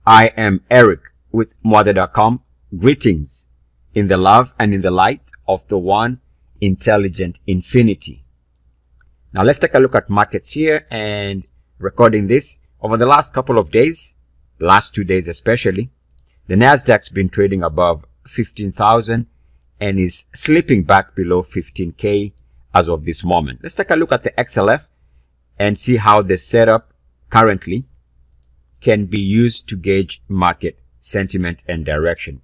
I am Eric with Muathe.com. Greetings in the love and in the light of the one intelligent infinity. Now let's take a look at markets here, and recording this over the last couple of days, last 2 days especially, the Nasdaq's been trading above 15,000 and is slipping back below 15K as of this moment. Let's take a look at the XLF and see how the setup currently can be used to gauge market sentiment and direction.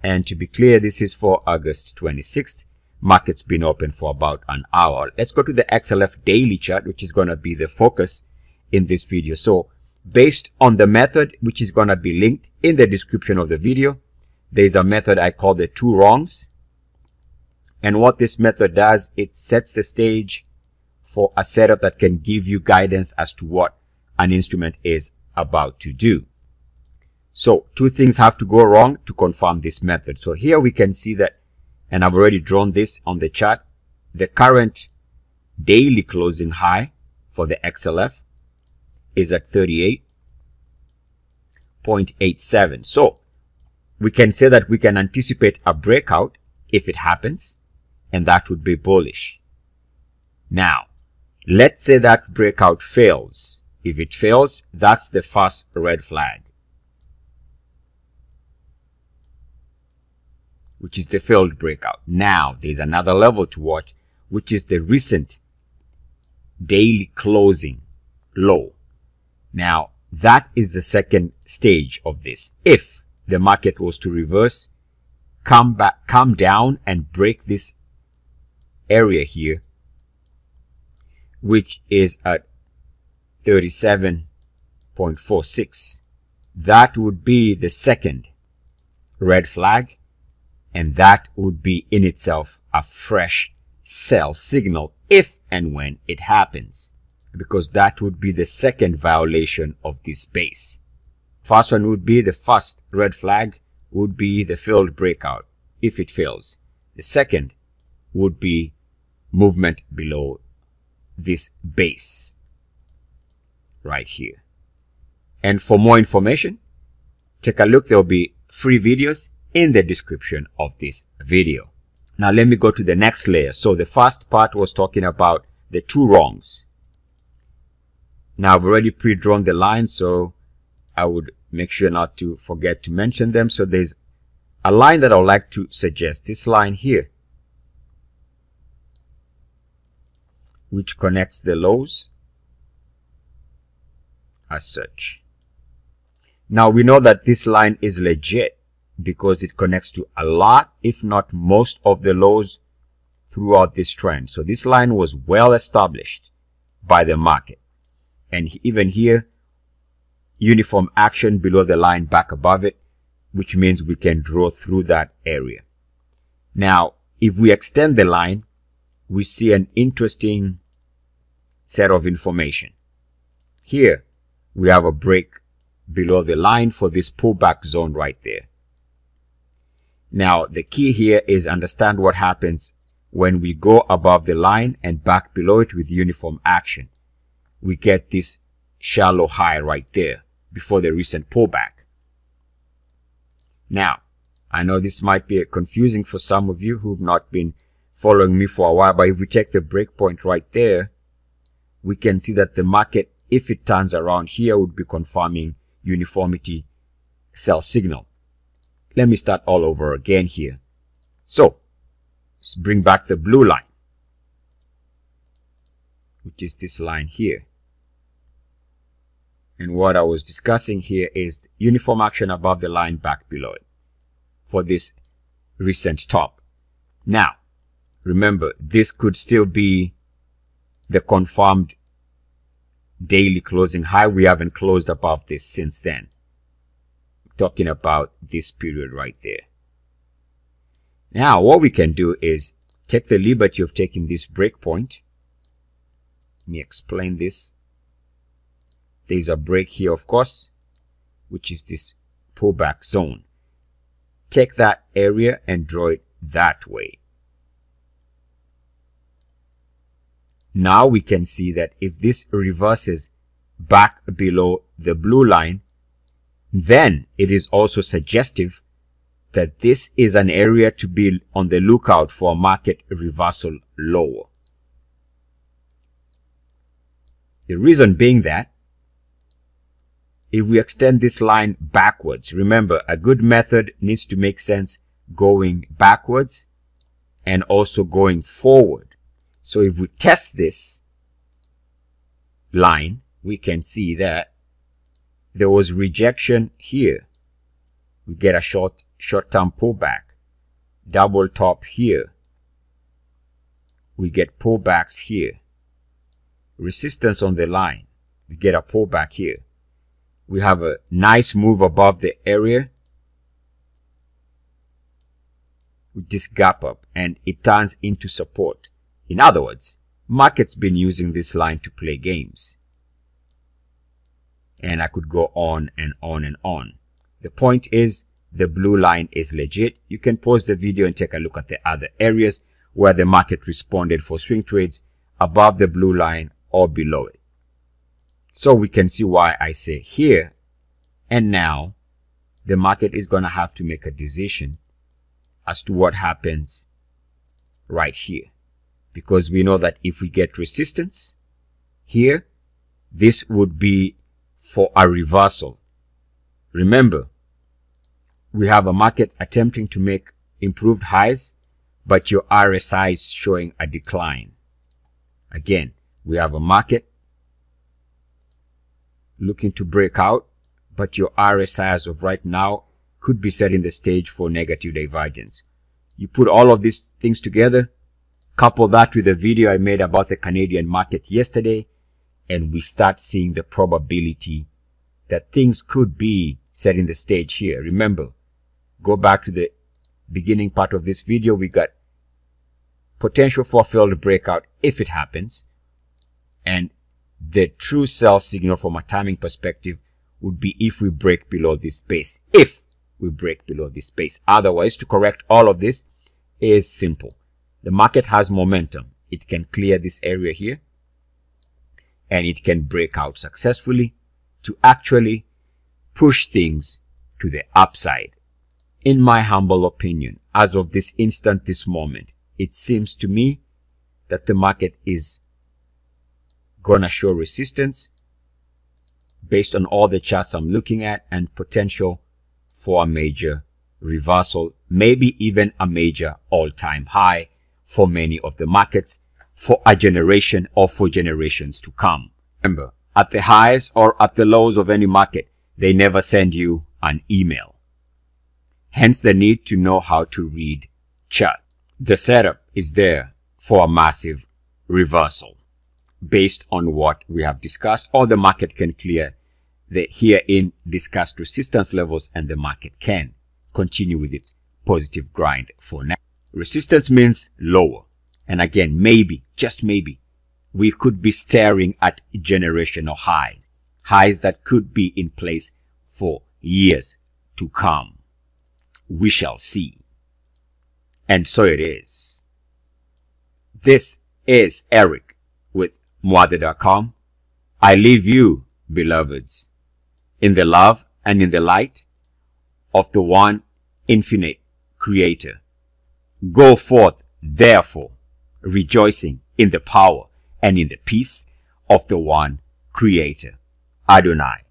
And to be clear, this is for August 26th. Market's been open for about an hour. Let's go to the XLF daily chart, which is going to be the focus in this video. So based on the method, which is going to be linked in the description of the video, there's a method I call the 2 wrongs. And what this method does, it sets the stage for a setup that can give you guidance as to what an instrument is about to do. So 2 things have to go wrong to confirm this method. So here we can see that, and I've already drawn this on the chart, the current daily closing high for the XLF is at 38.87. So we can say that we can anticipate a breakout if it happens, and that would be bullish. Now, let's say that breakout fails. If it fails, that's the first red flag, which is the failed breakout. Now, there's another level to watch, which is the recent daily closing low. Now, that is the second stage of this. If the market was to reverse, come down and break this area here, which is at 37.46, that would be the second red flag, and that would be in itself a fresh sell signal if and when it happens, because that would be the second violation of this base. First one would be, the first red flag would be the failed breakout if it fails. The second would be movement below this base right here. And for more information, take a look. There will be free videos in the description of this video. Now let me go to the next layer. So the first part was talking about the 2 wrongs. Now I've already pre-drawn the line, so I would make sure not to forget to mention them. So there's a line that I would like to suggest, this line here, which connects the lows as such. Now we know that this line is legit because it connects to a lot, if not most, of the lows throughout this trend. So this line was well established by the market. And even here, uniform action below the line, back above it, which means we can draw through that area. Now, if we extend the line, we see an interesting set of information. Here, we have a break below the line for this pullback zone right there. Now, the key here is understand what happens when we go above the line and back below it with uniform action. We get this shallow high right there before the recent pullback. Now, I know this might be confusing for some of you who've not been following me for a while, but if we take the breakpoint right there, we can see that the market, if it turns around here, would be confirming uniformity sell signal. Let me start all over again here. So let's bring back the blue line, which is this line here. And what I was discussing here is uniform action above the line, back below it for this recent top. Now, remember, this could still be the confirmed daily closing high. We haven't closed above this since then. I'm talking about this period right there. Now, what we can do is take the liberty of taking this breakpoint. Let me explain this. There's a break here, of course, which is this pullback zone. Take that area and draw it that way. Now we can see that if this reverses back below the blue line, then it is also suggestive that this is an area to be on the lookout for a market reversal lower. The reason being that if we extend this line backwards, remember, a good method needs to make sense going backwards and also going forward. So if we test this line, we can see that there was rejection here. We get a short-term pullback. Double top here. We get pullbacks here. Resistance on the line. We get a pullback here. We have a nice move above the area with this gap up, and it turns into support. In other words, market's been using this line to play games. And I could go on and on and on. The point is, the blue line is legit. You can pause the video and take a look at the other areas where the market responded for swing trades above the blue line or below it. So we can see why I say here and now the market is going to have to make a decision as to what happens right here. Because we know that if we get resistance here, this would be for a reversal. Remember, we have a market attempting to make improved highs, but your RSI is showing a decline. Again, we have a market looking to break out, but your RSI as of right now could be setting the stage for negative divergence. You put all of these things together, couple that with the video I made about the Canadian market yesterday, and we start seeing the probability that things could be setting the stage here. Remember, go back to the beginning part of this video. We got potential for a failed breakout if it happens, and the true sell signal from a timing perspective would be if we break below this base. If we break below this base. Otherwise, to correct all of this is simple. The market has momentum. It can clear this area here, and it can break out successfully to actually push things to the upside. In my humble opinion, as of this instant, this moment, it seems to me that the market is gonna show resistance based on all the charts I'm looking at, and potential for a major reversal, maybe even a major all-time high for many of the markets for a generation or for generations to come. Remember, at the highs or at the lows of any market, they never send you an email. Hence the need to know how to read chart. The setup is there for a massive reversal based on what we have discussed, or the market can clear the herein discussed resistance levels and the market can continue with its positive grind for now. Resistance means lower. And again, maybe, just maybe, we could be staring at generational highs. Highs that could be in place for years to come. We shall see. And so it is. This is Eric with Muathe.com. I leave you, beloveds, in the love and in the light of the one infinite Creator. Go forth, therefore, rejoicing in the power and in the peace of the one Creator, Adonai.